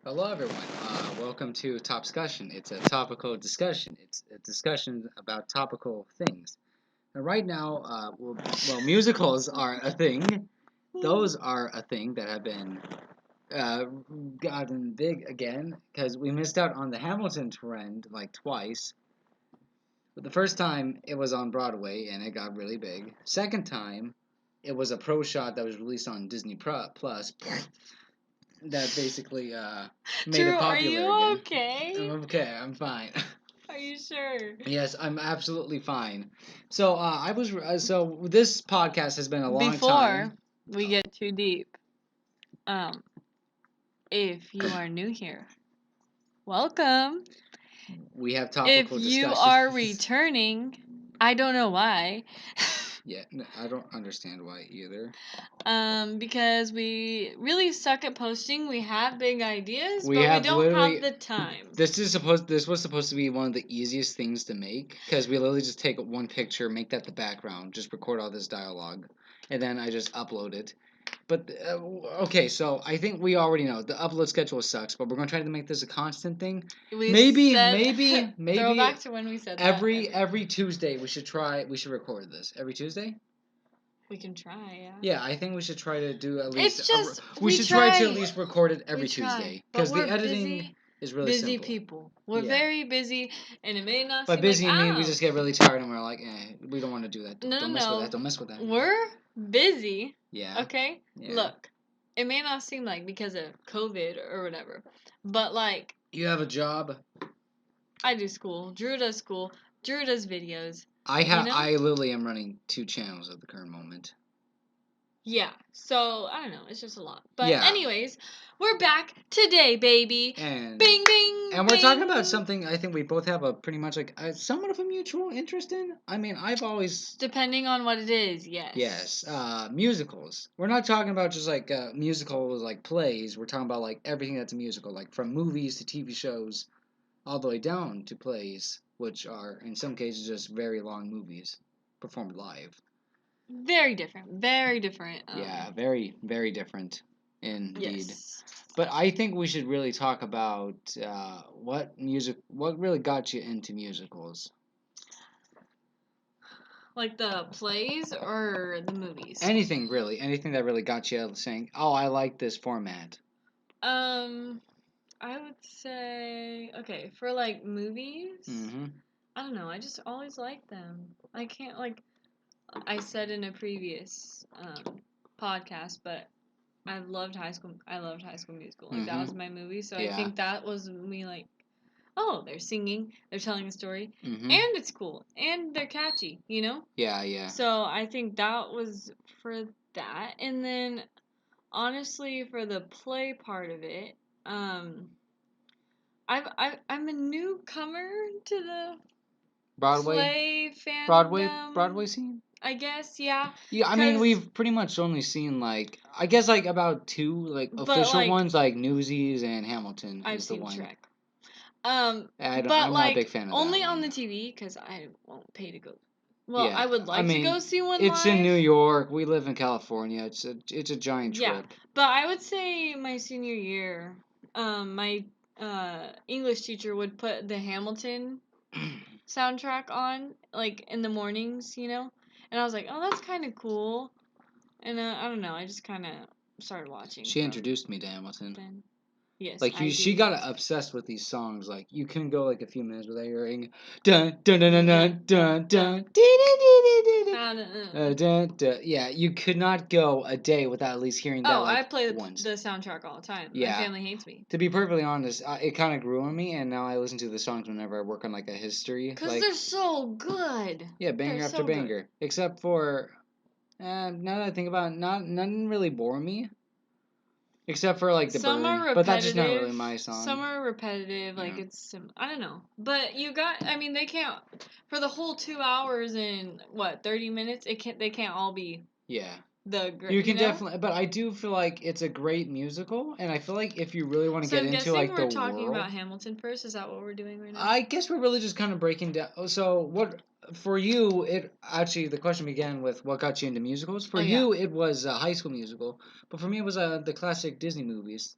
Hello, everyone. Welcome to Topscussion. It's a topical discussion. It's a discussion about topical things. And right now, musicals are a thing. Those are a thing that have been uh, gotten big again because we missed out on the Hamilton trend like twice. But the first time it was on Broadway and it got really big. Second time, it was a pro shot that was released on Disney Plus that basically made Drew, it are you popular again. okay? I'm okay. I'm fine. Are you sure? Yes, I'm absolutely fine. So so this podcast has been a long time. Before we get too deep, um, if you are new here, welcome. We have If topical you discussions. are returning, I don't know why. Yeah, I don't understand why either. Because we really suck at posting. We have big ideas, We but we have don't literally- have the time. This was supposed to be one of the easiest things to make because we literally just take one picture, make that the background, just record all this dialogue, and then I just upload it. But okay, so I think we already know the upload schedule sucks, but we're gonna try to make this a constant thing. Maybe Throw back to when we said every Tuesday we should record this every Tuesday. We can try, yeah. Yeah, I think we should try to do at least. It's just we should try to at least record it every Tuesday because the editing is really busy simple. people. We're very busy, and it may not. By seem busy, like, I mean we just get really tired and we're like, we don't want to do that. Don't mess with that. Don't mess with that. We're busy. Yeah. Okay. Yeah. Look, it may not seem like because of COVID or whatever, but like you have a job. I do school. Drew does school. Drew does videos. I literally am running 2 channels at the current moment. Yeah, so I don't know, it's just a lot. But anyways, we're back today, baby. And bing bing. And we're talking about something I think we both have a pretty much like somewhat of a mutual interest in. I mean, I've always depending on what it is, yes. Yes, musicals. We're not talking about just like musicals like plays. We're talking about like everything that's a musical, like from movies to TV shows, all the way down to plays, which are in some cases just very long movies performed live. Very different. Very different. Yeah, very, very different indeed. Yes. But I think we should really talk about what really got you into musicals. Like the plays or the movies? Anything really. Anything that really got you saying, oh, I like this format. I would say, okay, for like movies, Mm-hmm. I don't know, I just always liked them. I can't, like, I said in a previous podcast, but I loved High School Musical. Like, that was my movie, so I think that was me, like, oh, they're singing, they're telling a story, and it's cool, and they're catchy, you know? Yeah, yeah. So I think that was for that, and then, honestly, for the play part of it, I'm a newcomer to the play fandom. Broadway scene. I guess, yeah. Yeah, I mean we've pretty much only seen like I guess like about 2 like official ones like Newsies and Hamilton. I've is the seen one. Shrek. I'm but not like a big fan of only that on one. the TV because I won't pay to go. Well, Yeah, I would like to go see one. It's live. in New York. We live in California. It's a giant trip. Yeah, but I would say my senior year, my English teacher would put the Hamilton soundtrack on like in the mornings, you know, and I was like, oh, that's kind of cool, and I don't know, I just kind of started watching. She introduced me to Hamilton. Then. Yes, like she got obsessed with these songs. Like you couldn't go like a few minutes without hearing dun dun dun dun dun dun dun dun dun. Yeah, you could not go a day without at least hearing that. Oh, like, I play once. the soundtrack all the time. Yeah. My family hates me. To be perfectly honest, it kind of grew on me, and now I listen to the songs whenever I work on like a history. Because they're so good. Yeah, banger after banger. Good. Except for, now that I think about it, none really bore me. Except for like the some Burn, are repetitive, but that's just not really my song. Some are repetitive, like it's I don't know, but I mean, they can't for the whole 2 hours and 30 minutes. They can't all be the great. You can definitely, but I do feel like it's a great musical, and I feel like if you really want to get into like the world. So I'm guessing we're talking about Hamilton first. Is that what we're doing right now? I guess we're really just kind of breaking down. So what? For you, the question began with what got you into musicals. For you, it was a High School Musical, but for me, it was the classic Disney movies,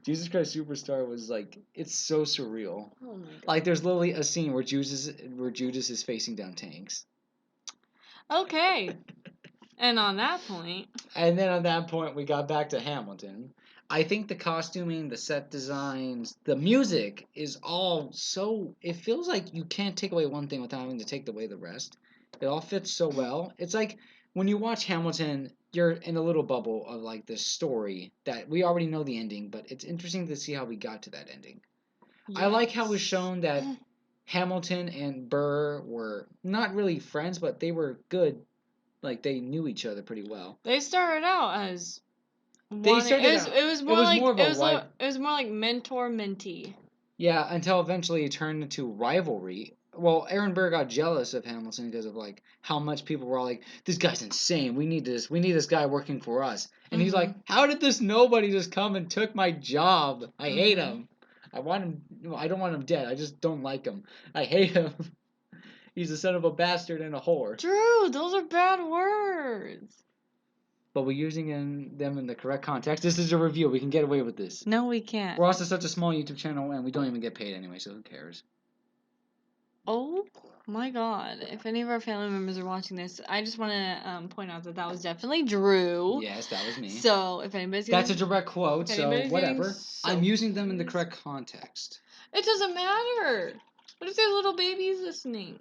Jesus Christ Superstar was like, it's so surreal. Oh my god. Like, there's literally a scene where Judas is facing down tanks. Okay. And on that point. And then on that point, we got back to Hamilton. I think the costuming, the set designs, the music is all so. It feels like you can't take away one thing without having to take away the rest. It all fits so well. It's like when you watch Hamilton, you're in a little bubble of like this story that we already know the ending, but it's interesting to see how we got to that ending. I like how it was shown that Hamilton and Burr were not really friends, but they were good. Like they knew each other pretty well. They started out as They started out. It was more like mentor mentee. Yeah, until eventually it turned into rivalry. Well, Aaron Burr got jealous of Hamilton because of like how much people were like, "This guy's insane. We need this guy working for us." And he's like, "How did this nobody just come and took my job? I hate him. I want him. No, I don't want him dead. I just don't like him. I hate him. He's a son of a bastard and a whore." Drew, those are bad words. But we're using them in the correct context. This is a review. We can get away with this. No, we can't. We're also such a small YouTube channel, and we don't even get paid anyway, so who cares? Oh my god. If any of our family members are watching this, I just want to point out that was definitely Drew. Yes, that was me. So, if anybody's That's a direct quote, so whatever. I'm using them in the correct context. It doesn't matter. What if there's little babies listening?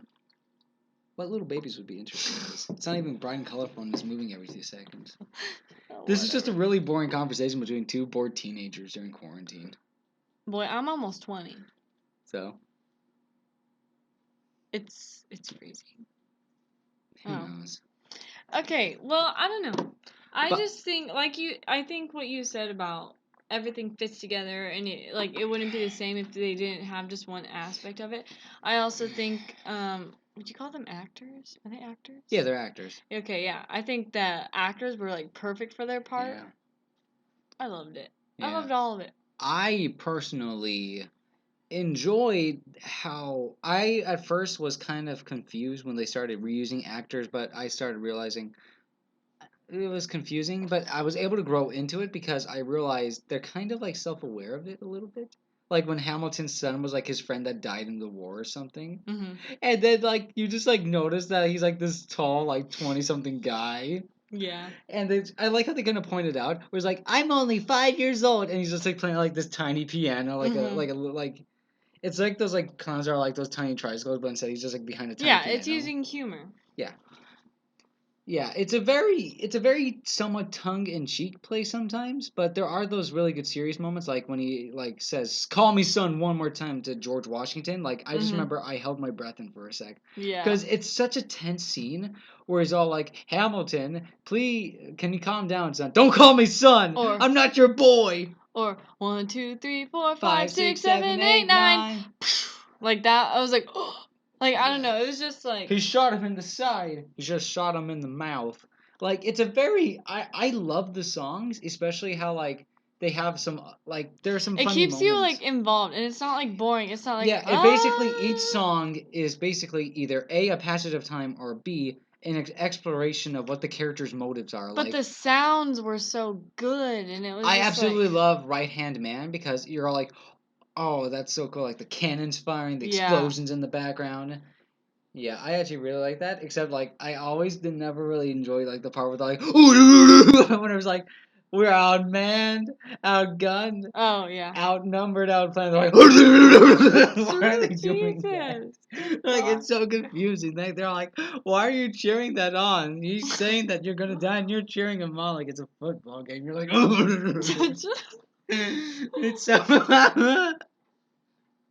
What little babies would be interested in this? It's not even bright and colorful and it's moving every 2 seconds. This is just a really boring conversation between two bored teenagers during quarantine. Boy, I'm almost 20. So? It's crazy. Who knows? Okay, well, I don't know. I just think, I think what you said about everything fits together and it wouldn't be the same if they didn't have just one aspect of it. I also think, would you call them actors? Are they actors? Yeah, they're actors. Okay, yeah. I think the actors were, like, perfect for their part. Yeah. I loved it. Yeah. I loved all of it. I personally enjoyed how I at first was kind of confused when they started reusing actors, but I started realizing it was confusing, but I was able to grow into it because I realized they're kind of like self-aware of it a little bit. Like when Hamilton's son was like his friend that died in the war or something. Mm-hmm. And then like you just like notice that he's like this tall like 20-something guy. Yeah. And I like how they kind of pointed out where it's like I'm only 5 years old and he's just like playing like this tiny piano like it's like those like clowns are like those tiny tricycles, but instead he's just like behind a tiny piano. Yeah, it's using humor. Yeah. Yeah, it's a very somewhat tongue-in-cheek play sometimes, but there are those really good serious moments, like when he like says "Call me son" one more time to George Washington. Like I just remember I held my breath in for a sec. Yeah. Because it's such a tense scene where he's all like, "Hamilton, please, can you calm down, son? Don't call me son. Or, I'm not your boy." Or 1, 2, 3, 4, 5, 6, 7, 8, 9. Like that. I was like, oh. Like, I don't know. It was just like. He shot him in the side. He just shot him in the mouth. Like, it's a very. I love the songs, especially how, like, they have some. Like, there are some funny moments. It keeps you, like, involved, and it's not, like, boring. It's not like. Yeah, it basically. Each song is basically either A passage of time, or B, an exploration of what the character's motives are. But like, the sounds were so good, and it was. I absolutely love Right Hand Man because you're all like, oh, that's so cool. Like, the cannons firing, the explosions in the background. Yeah, I actually really like that. Except, like, I always never really enjoyed like the part with like, when it was like, we're outmanned, outgunned, outnumbered, outplanned. They're like, why are they doing that? Like, it's so confusing. Like, they're like, why are you cheering that on? He's saying that you're gonna die, and you're cheering him on like it's a football game. You're like, it's so.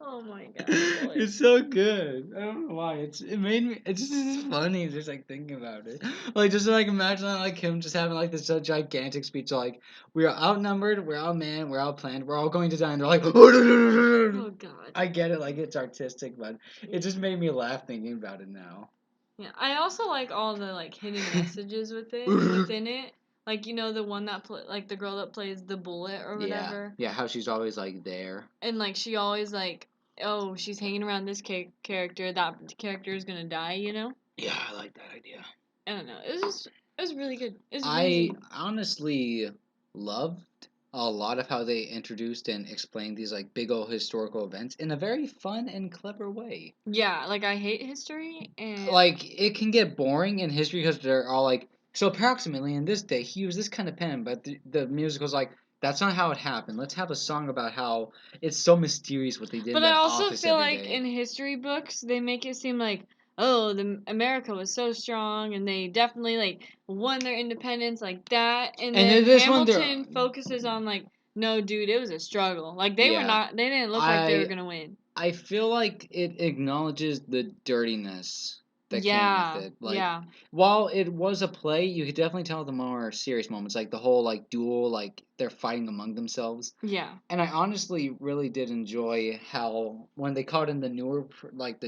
Oh my god. It's so good. I don't know why. It's just funny just like thinking about it. Like just like imagine like him just having like this gigantic speech like we are outnumbered, we're outmanned, we're outplanned, we're all going to die, and they're like oh god. I get it, like it's artistic, but it just made me laugh thinking about it now. Yeah. I also like all the like hidden messages within it. Like, you know, the one that like the girl that plays the bullet or whatever. Yeah, how she's always like there. And like she always like, oh, she's hanging around this character. That character is gonna die. You know. Yeah, I like that idea. I don't know. It was really good. I honestly loved a lot of how they introduced and explained these like big old historical events in a very fun and clever way. Yeah, like I hate history and Like it can get boring in history because they're all like, so approximately in this day he used this kind of pen, but the musical's like, that's not how it happened. Let's have a song about how it's so mysterious what they did in but I that also office feel every like day. in history books they make it seem like, oh, the America was so strong and they definitely like won their independence like that, and And then in this one, they're Hamilton focuses on like, no, dude, it was a struggle. Like yeah. they didn't look like they were I gonna win. I feel like it acknowledges the dirtiness that came with Yeah, it. Like, yeah, while it was a play, you could definitely tell the more serious moments, like the whole like duel, like they're fighting among themselves. yeah. And I honestly really did enjoy how when they caught in the newer, like the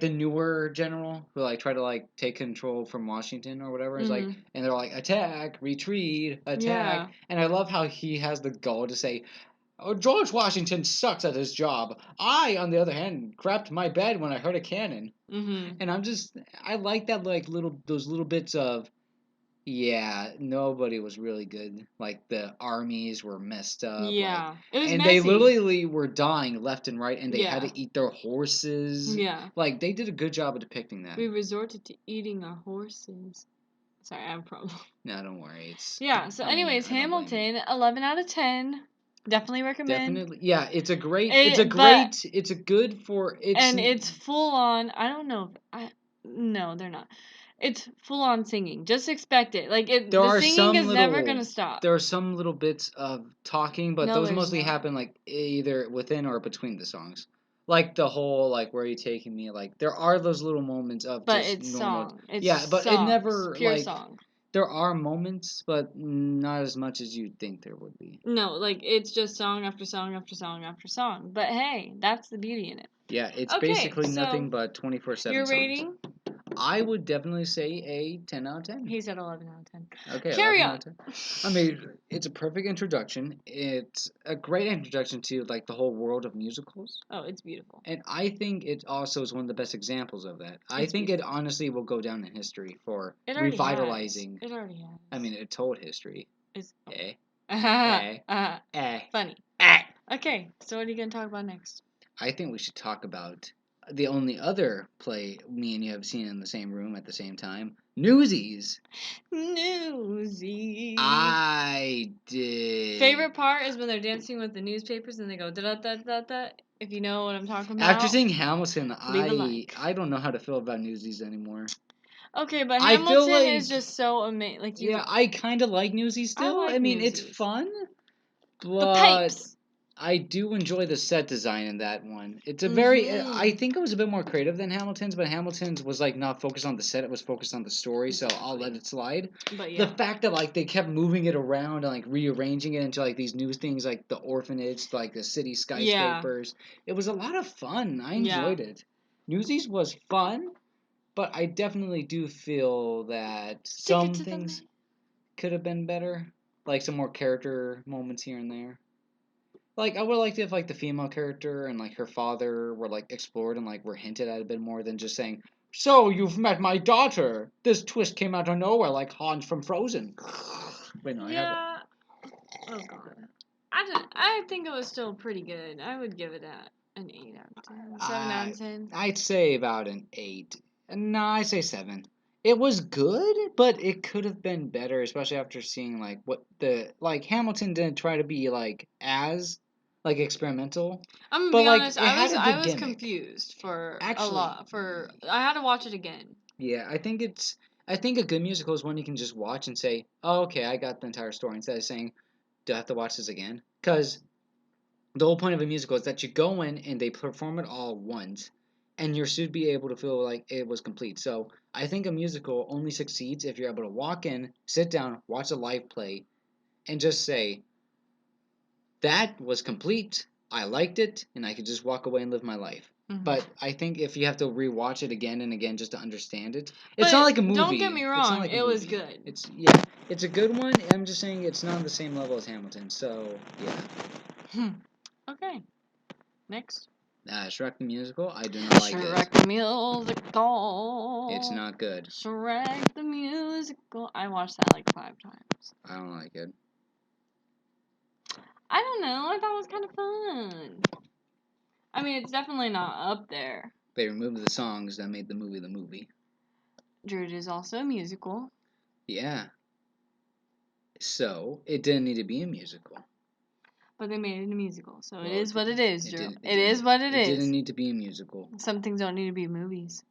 newer general who like tried to like take control from Washington or whatever is like, Mhm. and they're like attack, retreat, attack, Yeah. and I love how he has the gall to say, oh, George Washington sucks at his job. I, on the other hand, crapped my bed when I heard a cannon. Mhm. And I like that, like those little bits of, yeah, nobody was really good. Like the armies were messed up, like, Yeah. It was and they messy. literally were dying left and right, and they had Yeah. to eat their horses. Yeah. Like they did a good job of depicting that. We resorted to eating our horses. Sorry, I have a problem. No, don't worry. It's, Yeah, so I mean, anyways, I don't blame you. Hamilton, 11 out of 10. Definitely recommend. Definitely, yeah. But It's a good for it's. and it's full on. I don't know. No, they're not. It's full on singing. Just expect it. Like There the are singing some is never little gonna stop. there are some little bits of talking, but No, those there's mostly not. happen like either within or between the songs. Like the whole like where are you taking me? Like there are those little moments of But just it's normal. song. It's Yeah, but it songs. never Pure like song. there are moments, but not as much as you'd think there would be. No, like it's just song after song after song after song. But hey, that's the beauty in it. Yeah, it's Okay, basically so nothing but 24/7 your songs. rating? I would definitely say a 10 out of 10. He said 11 out of 10. Okay, Carry 11 out on. of 10. I mean, it's a perfect introduction. It's a great introduction to like the whole world of musicals. Oh, it's beautiful. And I think it also is one of the best examples of that. I It's think it beautiful. honestly will go down in history for It already has. revitalizing. It already has. I mean, it told history. It's Eh, eh, eh, funny. eh. Okay, so what are you gonna talk about next? I think we should talk about the only other play me and you have seen in the same room at the same time, Newsies. Newsy. I did. Favorite part is when they're dancing with the newspapers and they go da da da da da. If you know what I'm talking After about, seeing Hamilton, leave a like. I don't know how to feel about Newsies anniore. Okay, but I feel Hamilton is like just so amazing. Like you, yeah, I kind of like Newsies I still. I like mean, it's Newsies. fun, The but pipes. I do enjoy the set design in that one. It's a very I Mhm. think it was a bit more creative than Hamilton's, but Hamilton's was like not focused on the set, it was focused on the story, so I'll let Exactly. it slide. But The yeah, fact that like they kept moving it around and like rearranging it into like these new things like the orphanage, like the city yeah, skyscrapers, it was a lot of fun. I yeah. enjoyed it. Newsies was fun, but I definitely do feel that Stick it some to the things man. could have been better, like some more character moments here and there. Like I would like if like the female character and like her father were like explored and like were hinted at a bit more than just saying, "So you've met my daughter." This twist came out of nowhere like Hans from Frozen. Wait, no, I have it. Yeah. Oh god. I think it was still pretty good. I would give it an 8 out of 10. 7 out of 10. I'd say about an 8. No, I say 7. It was good, but it could have been better, especially after seeing like what the like Hamilton didn't try to be like as like experimental, I'm gonna but be like honest, it had a I good was gimmick. confused for a Actually, lot for I had to watch it again. yeah, I think a good musical is one you can just watch and say, "Oh, okay, I got the entire story," instead of saying, "Do I have to watch this again?" Because the whole point of a musical is that you go in and they perform it all once, and you should be able to feel like it was complete. So I think a musical only succeeds if you're able to walk in, sit down, watch a live play, and just say, "That was complete. I liked it, and I could just walk away and live my life." Mhm. But I think if you have to rewatch it again and again just to understand it, it's not like a But don't get movie. me It's not wrong, like a it was movie. good. It's yeah, it's a good one. I'm just saying it's not on the same level as Hamilton. So yeah, Okay, next. Shrek the musical. I do not like it. Shrek the musical. It's not good. Shrek the musical. I watched that like 5 times. I don't like it. I don't know. I thought it was kind of fun. I mean, it's definitely not up there. They removed the songs that made the movie the movie. George is also a musical. Yeah. So, it didn't need to be a musical. But they made it a musical, so Well, it is what it is, Drew. It didn't- is what it is. It didn't need to be a musical. Some things don't need to be movies.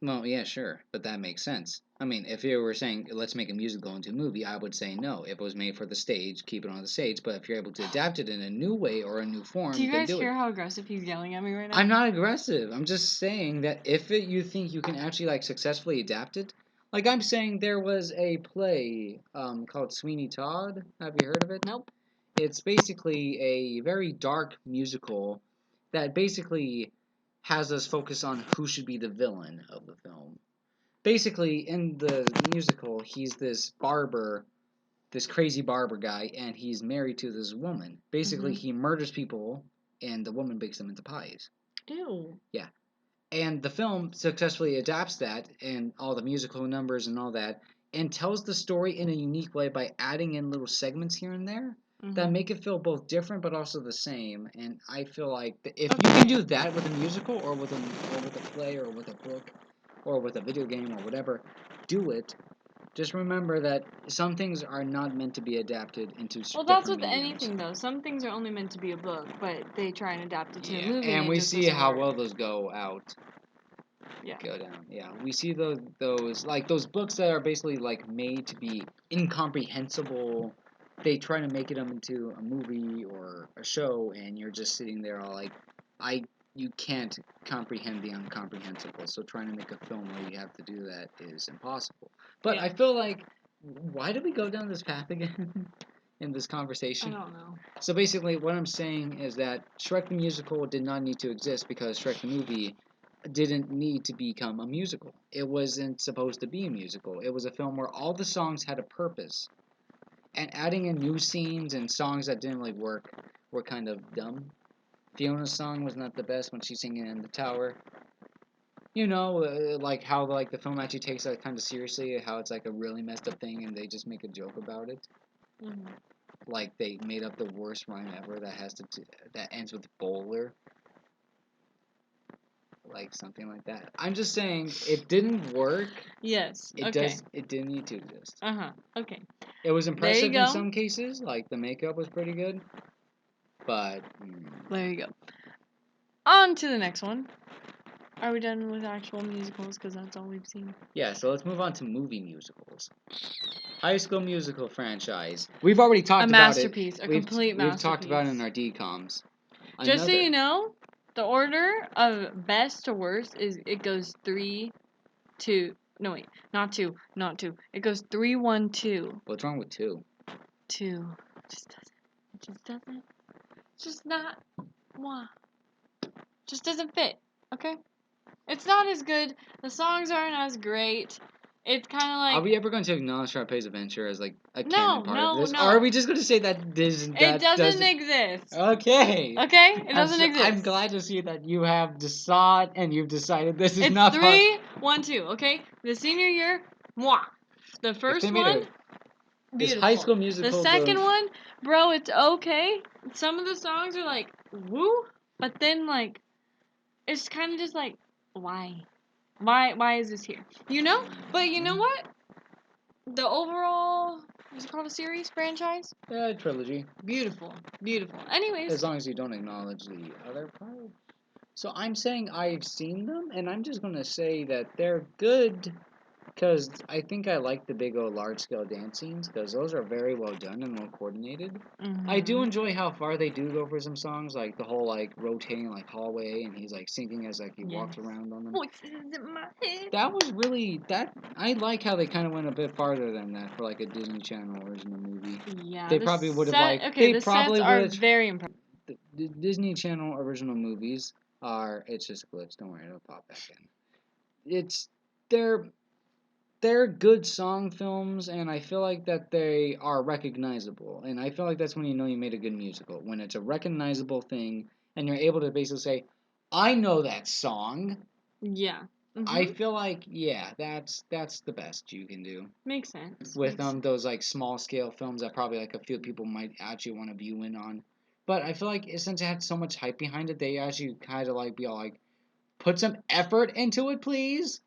Well, yeah, sure, but that makes sense. I mean, if you were saying, let's make a musical into a movie, I would say no. If it was made for the stage, keep it on the stage. But if you're able to adapt it in a new way or a new form, Do you then guys do hear it. how aggressive he's yelling at me right now? I'm not aggressive. I'm just saying that if you think you can actually, like, successfully adapt it, like I'm saying there was a play called Sweeney Todd. Have you heard of it? Nope. It's basically a very dark musical that basically has us focus on who should be the villain of the film. Basically, in the musical, he's this barber, this crazy barber guy, and he's married to this woman. Basically, he murders people, and the woman bakes them into pies. Ew. Yeah. And the film successfully adapts that, and all the musical numbers and all that, and tells the story in a unique way by adding in little segments here and there that make it feel both different but also the same. And I feel like if you can do that with a musical or with a play or with a book or with a video game or whatever, do it. Just remember that some things are not meant to be adapted into Well, that's different with mediums. anything, though. Some things are only meant to be a book, but they try and adapt it to a Yeah, movie, and it we just see doesn't how work. well those go out. Yeah. Go down. Yeah, we see those like those books that are basically like made to be incomprehensible. They try to make it into a movie or a show, and you're just sitting there all like, you can't comprehend the incomprehensible. So trying to make a film where you have to do that is impossible. But Yeah. I feel like, why did we go down this path again in this I conversation? don't know. So basically, what I'm saying is that Shrek the Musical did not need to exist because Shrek the Movie didn't need to become a musical. It wasn't supposed to be a musical. It was a film where all the songs had a purpose. And adding in new scenes and songs that didn't really work were kind of dumb. Fiona's song was not the best when she's singing in the tower. You know, like how like the film actually takes that kind of seriously, how it's like a really messed up thing and they just make a joke about it. Mm-hmm. Like they made up the worst rhyme ever that ends with bowler. Like something like that. I'm just saying it didn't work. Yes. It Okay. It didn't need to exist. Okay. It was There impressive you in go. some cases, like the makeup was pretty good, but There you go. On to the next one. Are we done with actual musicals? Because that's all we've seen. yeah. So let's move on to movie musicals. High School Musical franchise. We've already talked A about masterpiece. it. A complete masterpiece. We've talked about it in our DComs. Just so you know, the order of best to worst is it goes 3, 2. No wait, not 2, not 2. It goes 3, 1, 2. What's wrong with 2? 2 just doesn't. It just doesn't. It's just not. Mwah. Just doesn't fit. Okay. It's not as good. The songs aren't as great. It's kind of like. Are we ever going to acknowledge Sharpay's Adventure as like a No, canon part of no, this? no. Or are we just going to say that It doesn't exist. Okay. Okay? It doesn't exist. I'm glad to see that you have decided and you've decided this is It's not part. 3, 1, 2. Okay. The senior year, mwah. The first one, This beautiful. High School Musical. The second one, bro, it's okay. Some of the songs are like woo, but then like it's kind of just like why is this here? You know? But you know what? The overall, is it called a series franchise? Trilogy. Beautiful. Anyways, As long as you don't acknowledge the other part. So I'm saying I've seen them, and I'm just gonna say that they're good, because I think I like the big old large scale dance scenes, because those are very well done and well coordinated. I do enjoy how far they do go for some songs, like the whole like rotating like hallway, and he's like singing as like he walks around on them. Voices in my head. That was really I like how they kind of went a bit farther than that for like a Disney Channel original movie. Yeah, They probably would have like okay, they the probably sets are would. very impressive. The Disney Channel original movies are it's just a glitch. Don't worry, it'll pop back in. They're they're good song films, and I feel like that they are recognizable. And I feel like that's when you know you made a good musical, when it's a recognizable thing, and you're able to basically say, "I know that song." Yeah. I feel like that's the best you can do. Makes sense. With those like small scale films that probably like a few people might actually want to view in on. But I feel like since it had so much hype behind it, they actually kind of like be all like, put some effort into it, please.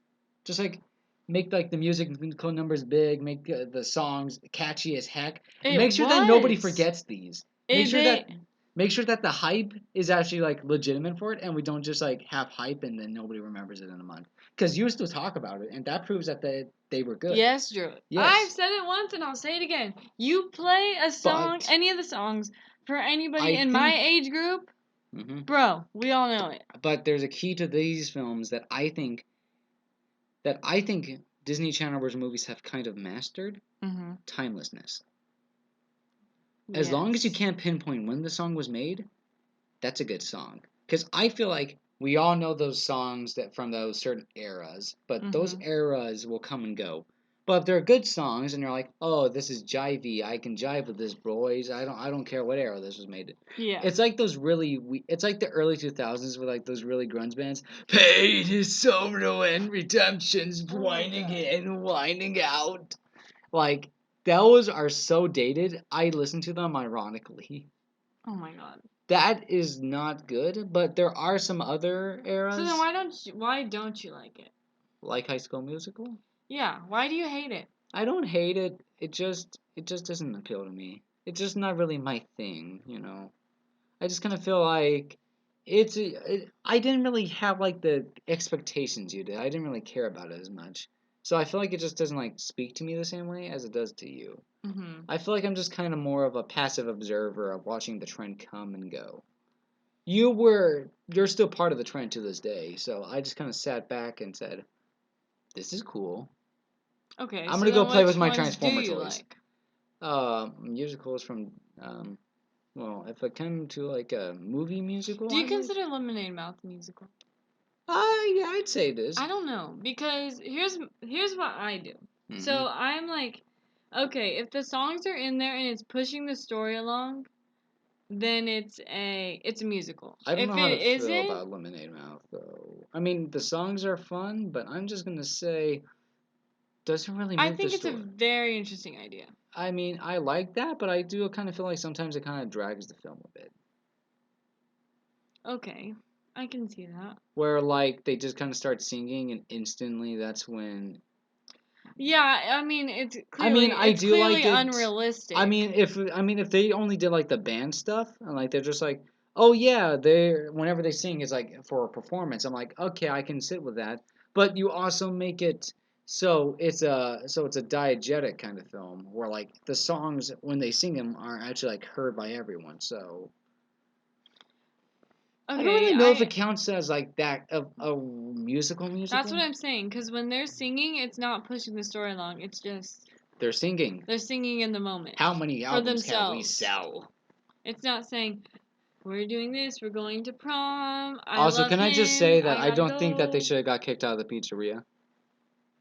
Just like make like the musical numbers big, make the songs catchy as heck, and It make sure that nobody was. forgets these. Make It, sure that they, make sure that the hype is actually like legitimate for it, and we don't just like have hype and then nobody remembers it in a month. Because you still talk about it, and that proves that they were good. yes, Drew. I've Yes, said it once and I'll say it again. You play a song, but any of the songs, for anybody I in my think. age group, Mhm. bro, we all know it. But there's a key to these films that I think Disney Channel movies have kind of mastered: Mm-hmm. timelessness. As long as you Yes. can't pinpoint when the song was made, that's a good song. Because I feel like we all know those songs that from those certain eras, but those Mm-hmm. eras will come and go. But if they're good songs and you're like, oh, this is jivey, I can jive with this, boys. I don't care what era this was made. Yeah. It's like those it's like the early 2000s with like those really grunge bands. Pain is sorrow and redemption's Oh my whining god. in, whining out. Like those are so dated. I listen to them ironically. Oh my god. That is not good, but there are some other So then eras why don't you like it? like High School Musical. Yeah. Why do you hate it? I don't hate it. It just doesn't appeal to me. It's just not really my thing. I just kind of feel like I didn't really have like the expectations you did. I didn't really care about it as much. So I feel like it just doesn't like speak to me the same way as it does to you. Mm-hmm. I feel like I'm just kind of more of a passive observer of watching the trend come and go. You're still part of the trend to this day, so I just kind of sat back and said, "This is cool. Okay. I'm So gonna go then play with which my ones do Transformer you toys." like? Musicals from well, if it came to like a movie musical, Do I you like. consider Lemonade Mouth a musical? Yeah, I'd say it is. I don't know because here's what I do. Mm-hmm. So I'm like, okay, if the songs are in there and it's pushing the story along, then it's a musical. I don't If know how to it feel isn't, about Lemonade Mouth though. I mean, the songs are fun, but I'm just gonna say doesn't really I move the think it's a story. very interesting idea. I mean, I like that, but I do kind of feel like sometimes it kind of drags the film a bit. Okay, I can see that. Where like they just kind of start singing and instantly that's when. Yeah, I mean it's I mean, clearly I it's do clearly like it. I unrealistic. mean, if they only did like the band stuff and like they're just like, oh yeah, they whenever they sing it's like for a performance. I'm like, okay, I can sit with that. But you also make it so it's a diegetic kind of film where like the songs when they sing them are actually like heard by everyone. So I don't Okay, really know if it I counts as like that of a musical that's musical. what I'm saying because when they're singing, it's not pushing the story along. It's just They're singing. they're singing in the moment How many for albums can we themselves. sell? It's not saying we're doing this, we're going to prom, I Also, love can I just him, say that I I gotta don't think that they go. should have got kicked out of the pizzeria?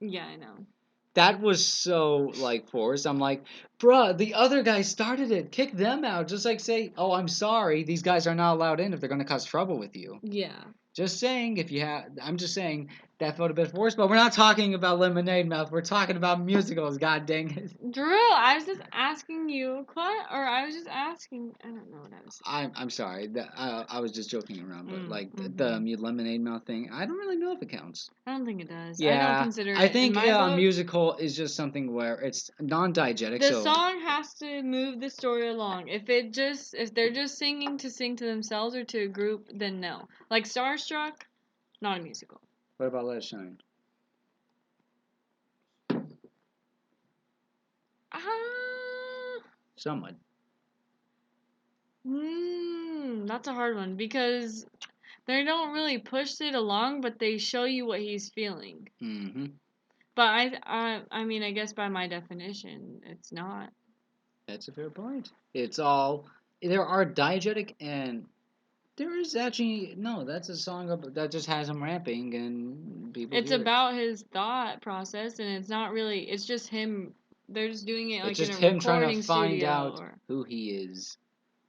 Yeah, I know. That was so like forced. I'm like, bruh, the other guys started it. Kick them out. Just like say, oh, I'm sorry. These guys are not allowed in if they're gonna cause trouble with you. Yeah. Just saying, if you have, I'm just saying that felt a bit forced. But we're not talking about Lemonade Mouth. We're talking about musicals. God dang it. Drew, I was just asking you or I was just asking. I don't know what I was saying. I'm sorry. I was just joking around, but like the Mm-hmm. Lemonade Mouth thing, I don't really know if it counts. I don't think it does. I don't Yeah, consider I it in think my a book. musical is just something where it's non-diegetic. The So song has to move the story along. If they're just singing to sing to themselves or to a group, then no. Like Starstruck, not a musical. what about Let It Shine? Ah, Somewhat. that's a hard one because they don't really push it along, but they show you what he's feeling. Mm-hmm. But I mean, I guess by my definition, it's not. That's a fair point. It's all there are diegetic and there is actually no. That's a song that just has him rapping and people It's hear it. about his thought process, and it's not really. It's just him. They're just doing it It's like in just a him trying to recording find studio, out or who he is.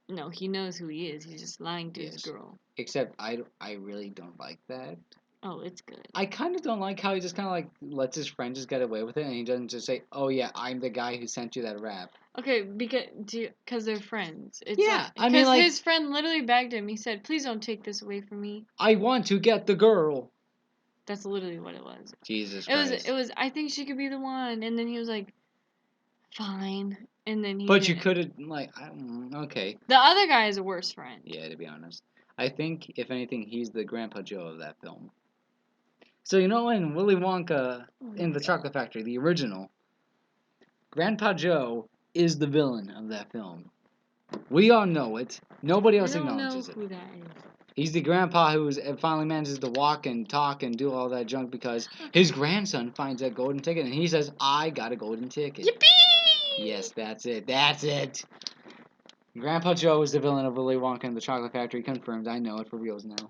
no, he knows who he is. He's just lying to his Yes. girl. Except I really don't like that. Oh, it's good. I kind of don't like how he just kind of like lets his friend just get away with it, and he doesn't just say, "Oh yeah, I'm the guy who sent you that rap." Okay, because they're friends. It's Yeah, like I mean, because like, his friend literally begged him. He said, "Please don't take this away from me." I want to get the girl. That's literally what it was. Jesus It was. Christ. It was. I think she could be the one, and then he was like, "Fine," and then he. But you didn't. could have okay. The other guy is a worse friend. Yeah, to be honest, I think if anything, he's the Grandpa Joe of that film. So you know in Willy Wonka in the Chocolate Factory, the original, Grandpa Joe is the villain of that film. We all know it. Nobody I else don't know acknowledges it. who that is. He's the grandpa who finally manages to walk and talk and do all that junk because his grandson finds that golden ticket and he says, "I got a golden ticket." Yippee! Yes, that's it. That's it. Grandpa Joe is the villain of Willy Wonka and the Chocolate Factory. Confirmed. I know it for reals now.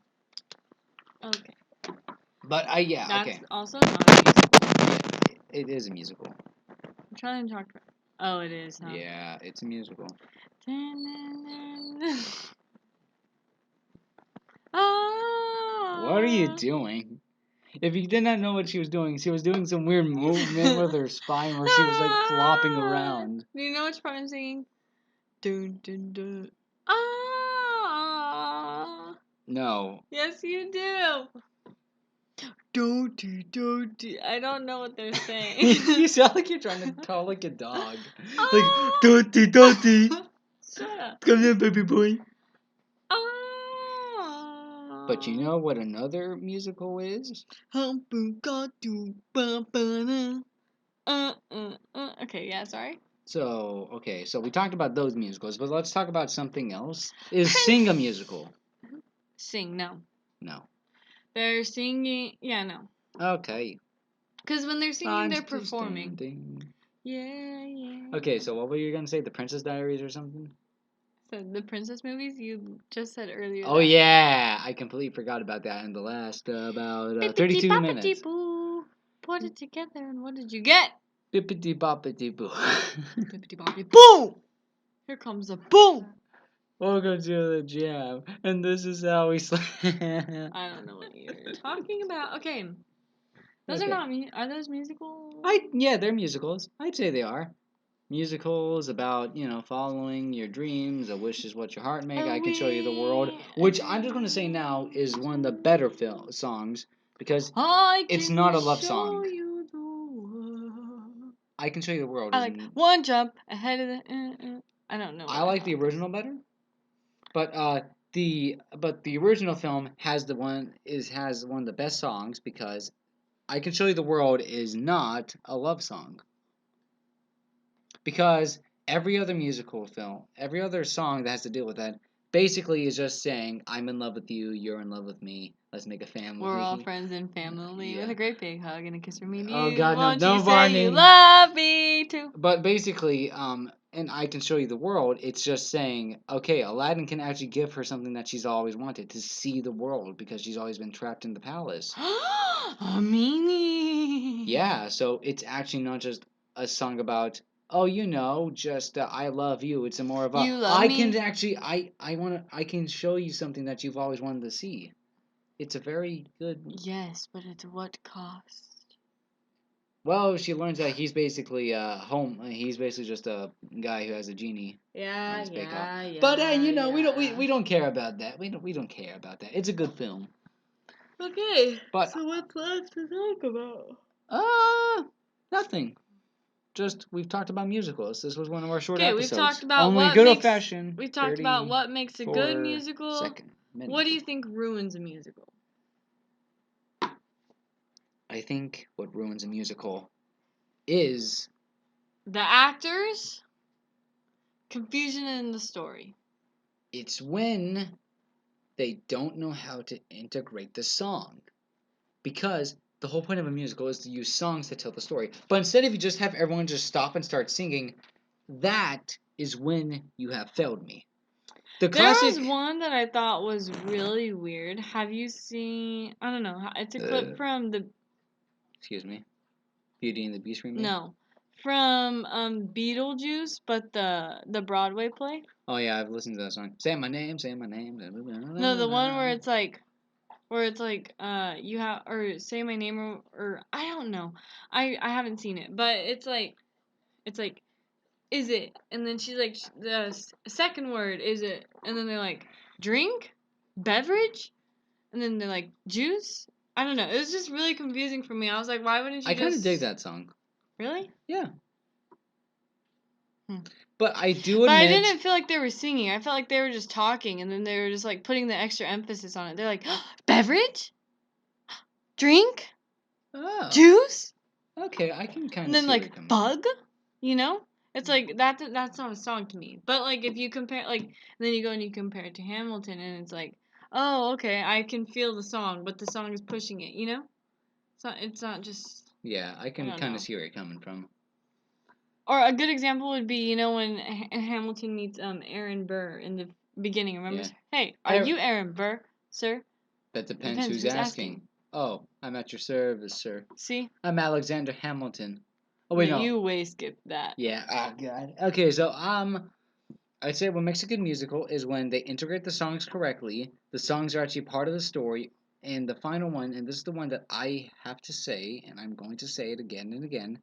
Okay. But yeah, That's okay. also not a musical. It is a musical. I'm trying to talk about. Oh, it is, huh? Yeah, it's a musical. What are you doing? If you did not know what she was doing some weird movement with her spine where she was like flopping around. Do you know which part I'm singing? Dun, dun, dun. Ah. No. Yes, you do. Don't. I don't know what they're saying. You sound like you're trying to call like a dog. Like, Ah. Dotty, Dotty. Shut up. Come here, baby boy. Ah. But you know what another musical is? Okay, yeah, sorry. So we talked about those musicals, but let's talk about something else. Is Sing a musical? Sing, no. No. They're singing, yeah, no. Okay. Because when they're singing, I'm they're still performing. standing. Yeah. Okay, so what were you gonna say? The Princess Diaries or something? So the princess movies you just said earlier. Oh yeah, I completely forgot about that in the last about 32 minutes. Boo. Put it together, and what did you get? Bippity boppity boo. Bippity boppity boom! Here comes a boom! Welcome to the jam, and this is how we sleep. I don't know what you're talking about. Okay. Those Okay. are not are those musical? Yeah, they're musicals. I'd say they are. Musicals about, following your dreams. A wish is what your heart make. I can show you the world, which I'm just going to say now is one of the better songs because it's not a love song. I can show you the world. I like one jump ahead of the. I don't know. I like the original better, but the original film has has one of the best songs because I Can Show You the World is not a love song. Because every other musical film, every other song that has to deal with that, basically is just saying, I'm in love with you, you're in love with me, let's make a family. We're all friends and family with a great big hug and a kiss from me to you. Oh God, no, Won't no, you Barney. say you love me too? But basically, and I Can Show You the World, it's just saying, okay, Aladdin can actually give her something that she's always wanted, to see the world, because she's always been trapped in the palace. A meanie. Yeah, so it's actually not just a song about, oh, just I love you. It's more of a You love me? can actually I can show you something that you've always wanted to see. It's a very good. Yes, but at what cost? Well, she learns that he's basically home. He's basically just a guy who has a genie. Yeah. But we don't care about that. We don't care about that. It's a good film. Okay. But so what's left to talk about? Nothing. Just we've talked about musicals. This was one of our short episodes. We've talked about only what good makes, old fashioned. We've talked about what makes a good musical. Minutes. What do you think ruins a musical? I think what ruins a musical is the actors, confusion in the story. It's when they don't know how to integrate the song. Because the whole point of a musical is to use songs to tell the story. But instead, if you just have everyone just stop and start singing, that is when you have failed me. There was one that I thought was really weird. Have you seen? I don't know. It's a clip from the. Excuse me. Beauty and the Beast remake. No, from Beetlejuice, but the Broadway play. Oh yeah, I've listened to that song. Say my name, say my name. No, the one where it's like. where it's like you have or say my name or I don't know. I haven't seen it, but it's like is it? And then she's like the second word is it? And then they're like drink, beverage, and then they're like juice. I don't know. It was just really confusing for me. I was like, why wouldn't you I just kind of dig that song. Really? Yeah. Hmm. But I do But I admit, didn't feel like they were singing. I felt like they were just talking, and then they were just like putting the extra emphasis on it. They're like, beverage, drink, oh, juice, okay, I can kind and of then see where you're like coming from. bug. You know, it's like that's not a song to me. But like if you compare then you go and you compare it to Hamilton, and it's like, oh okay, I can feel the song, but the song is pushing it. You know, it's not just. Yeah, I I can don't kind know. of see where you're coming from. Or a good example would be, you know, when Hamilton meets Aaron Burr in the beginning. Remember? Yeah. Hey, are you Aaron Burr, sir? That depends Depends who's who's asking. asking. Oh, I'm at your service, sir. See? I'm Alexander Hamilton. Oh No, wait, no. you way skipped that. Yeah. Oh god. Okay, so I'd say what makes a good musical is when they integrate the songs correctly. The songs are actually part of the story. And the final one, and this is the one that I have to say, and I'm going to say it again and again.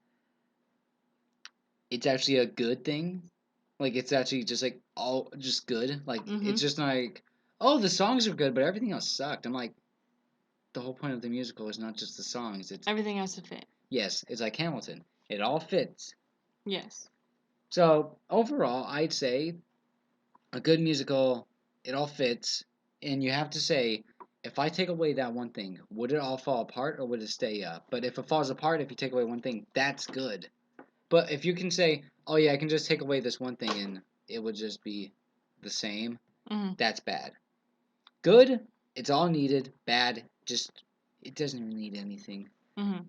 It's actually a good thing. Like it's actually just like all just good. Like it's just like, oh, the songs are good, but everything else sucked. I'm like, the whole point of the musical is not just the songs. It's Everything has to fit. yes, it's like Hamilton. It all fits. Yes. So overall, I'd say a good musical, it all fits, and you have to say, if I take away that one thing, would it all fall apart or would it stay up? But if it falls apart, if you take away one thing, that's good. But if you can say, oh yeah, I can just take away this one thing and it would just be the same, that's bad. Good, it's all needed. Bad, just it doesn't really need anything.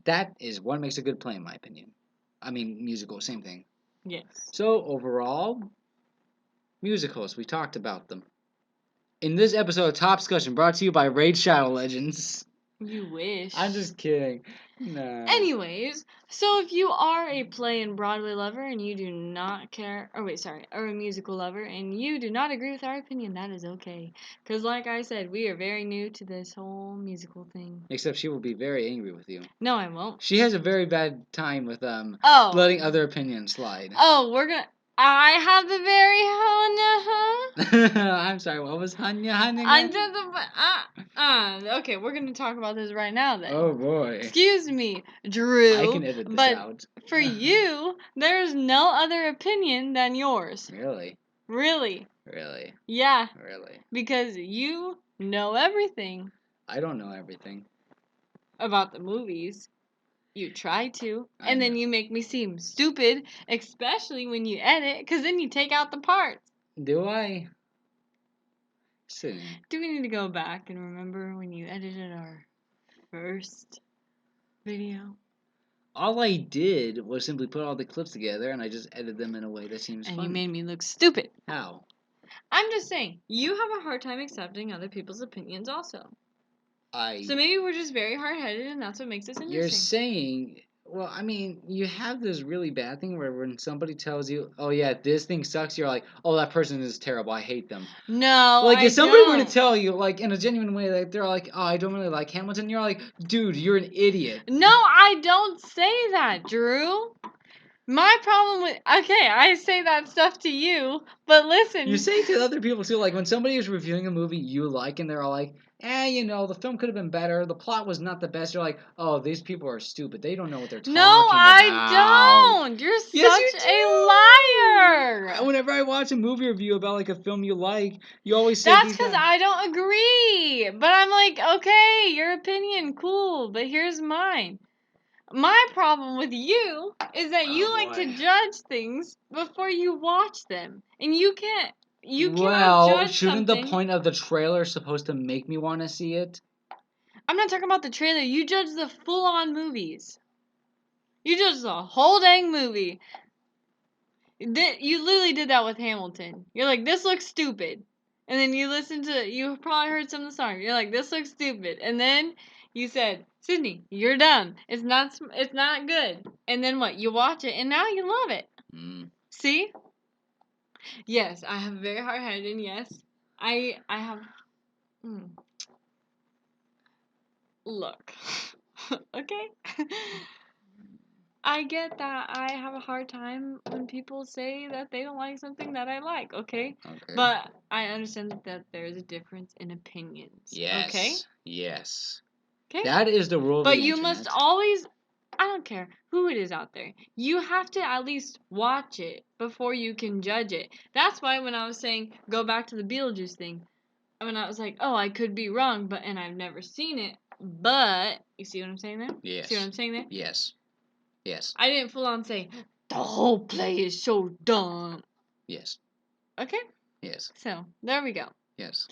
That is what makes a good play, in my opinion. I mean, musical, same thing. Yes. So overall, musicals, we talked about them. In this episode of Topscussion, brought to you by Raid Shadow Legends. You wish. I'm just kidding. No. Anyways, so if you are a play and Broadway lover and you do not care, or a musical lover and you do not agree with our opinion, that is okay. Because, like I said, we are very new to this whole musical thing. Except she will be very angry with you. No, I won't. She has a very bad time with letting other opinions slide. Oh, I have the very I'm sorry, what was Hanya Hanya again? okay, we're gonna talk about this right now then. Oh boy. Excuse me, Drew. I can edit this but out. For you, there's no other opinion than yours. Really? Really? Really? Yeah. Really? Because you know everything. I don't know everything. About the movies. You try to. I And then know. you make me seem stupid, especially when you edit, because then you take out the parts. Do I? Sitting. Do we need to go back and remember when you edited our first video? All I did was simply put all the clips together and I just edited them in a way that seems And funny. you made me look stupid. How? I'm just saying, you have a hard time accepting other people's opinions also. So maybe we're just very hard-headed and that's what makes us interesting. You're saying, well, I mean, you have this really bad thing where when somebody tells you, oh yeah, this thing sucks, you're like, oh, that person is terrible, I hate them. No, like, I if somebody don't. were to tell you, like, in a genuine way, like, they're like, oh, I don't really like Hamilton, you're like, dude, you're an idiot. No, I don't say that, Drew. My problem with I say that stuff to you, but listen. You say to other people too, like when somebody is reviewing a movie you like and they're all like, you know, the film could have been better, the plot was not the best. You're like, oh, these people are stupid. They don't know what they're talking about. No, I don't. You're Yes, such a liar. Whenever I watch a movie review about like a film you like, you always say that's because I don't agree. But I'm like, okay, your opinion, cool, but here's mine. My problem with you is that you like to judge things before you watch them. And you can't cannot judge shouldn't something. the point of the trailer supposed to make me want to see it? I'm not talking about the trailer. You judge the full-on movies. You judge the whole dang movie. You literally did that with Hamilton. You're like, this looks stupid. And then you probably heard some of the song. You're like, this looks stupid. And then you said, Sydney, you're dumb. It's not good. And then what? You watch it and now you love it. See? Yes, I have very hard-headed, and yes. I have Look. Okay? I get that I have a hard time when people say that they don't like something that I like, okay? Okay. But I understand that there's a difference in opinions. Okay? Yes. Yes. Okay? That is the rule of But the you internet. must always, I don't care who it is out there, you have to at least watch it before you can judge it. That's why when I was saying go back to the Beetlejuice thing, when I was like, oh, I could be wrong, and I've never seen it, but, you see what I'm saying there? Yes. See what I'm saying there? Yes. Yes. I didn't full on say, the whole play is so dumb. Yes. Okay? Yes. So, there we go. Yes.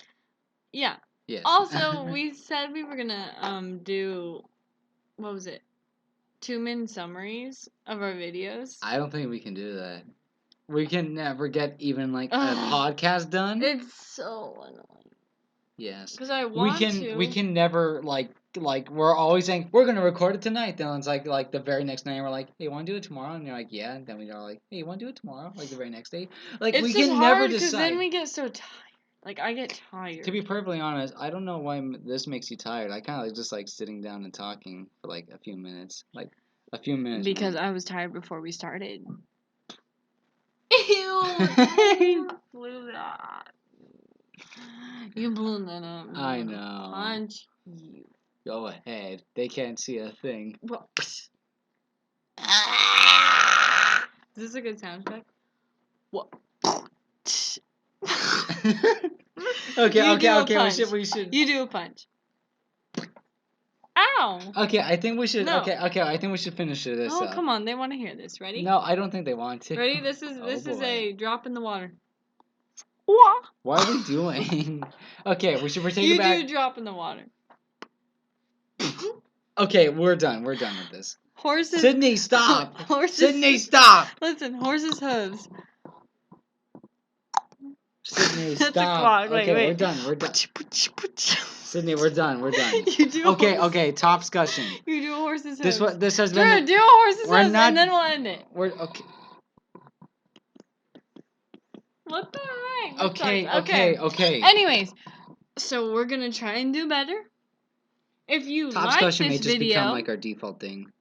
Yeah. Yes. Also, we said we were gonna, do, what was it? 2-minute summaries of our videos. I don't think we can do that. We can never get even like a Ugh. podcast done. It's so annoying. Yes. Because I want to. We can never like we're always saying we're gonna record it tonight. Then it's like the very next night we're like, hey, you want to do it tomorrow? And you're like, yeah. And then we are like, hey, you want to do it tomorrow? Like the very next day. Like It's we just can never hard because decide. then we get so tired. Like I get tired. To be perfectly honest, I don't know why this makes you tired. I kind of just like sitting down and talking for like a few minutes, Because man. I was tired before we started. Ew! Blew that. You blew that up. I know. Punch you. Go ahead. They can't see a thing. Well, is this a good sound effect? What? Okay. We should. You do a punch. Ow! Okay, I think we should. No. Okay. I think we should finish this. Oh, come on. They want to hear this. Ready? No, I don't think they want to. Ready? This is boy. a drop in the water. What are we doing? Okay, we should take you it back. You do drop in the water. Okay, we're done. We're done with this. Horses. Sydney, stop. Horses. Sydney, stop. Listen, horses' hooves. Sydney, That's stop. a clock. Okay, wait. we're done. Sydney, we're done. You do. Okay. Topscussion. You do a horse's hooves. This has been. Do a horse's we're hooves, not, and then we'll end it. We're okay. What the heck? Okay. Anyways, so we're gonna try and do better. If you like this may just video, become like our default thing.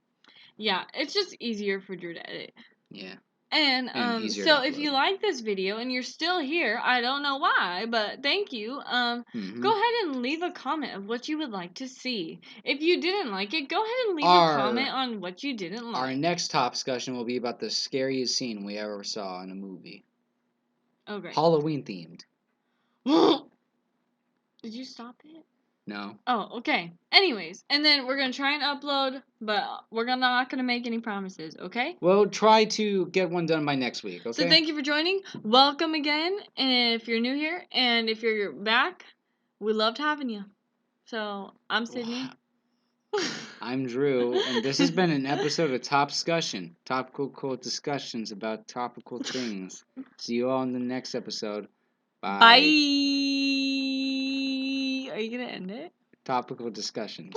Yeah, it's just easier for Drew to edit. Yeah. And easier so to if upload. you like this video and you're still here, I don't know why, but thank you. Go ahead and leave a comment of what you would like to see. If you didn't like it, go ahead and leave a comment on what you didn't like. Our next Topscussion will be about the scariest scene we ever saw in a movie. Oh, great. Halloween themed. Did you stop it? No. Oh, okay. Anyways, and then we're going to try and upload, but we're not going to make any promises, okay? We'll try to get one done by next week, okay? So thank you for joining. Welcome again, and if you're new here, and if you're back, we loved having you. So, I'm Sydney. I'm Drew, and this has been an episode of Topscussion. Topical discussions about topical things. See you all in the next episode. Bye. Bye. Are you going to end it? Topical discussion.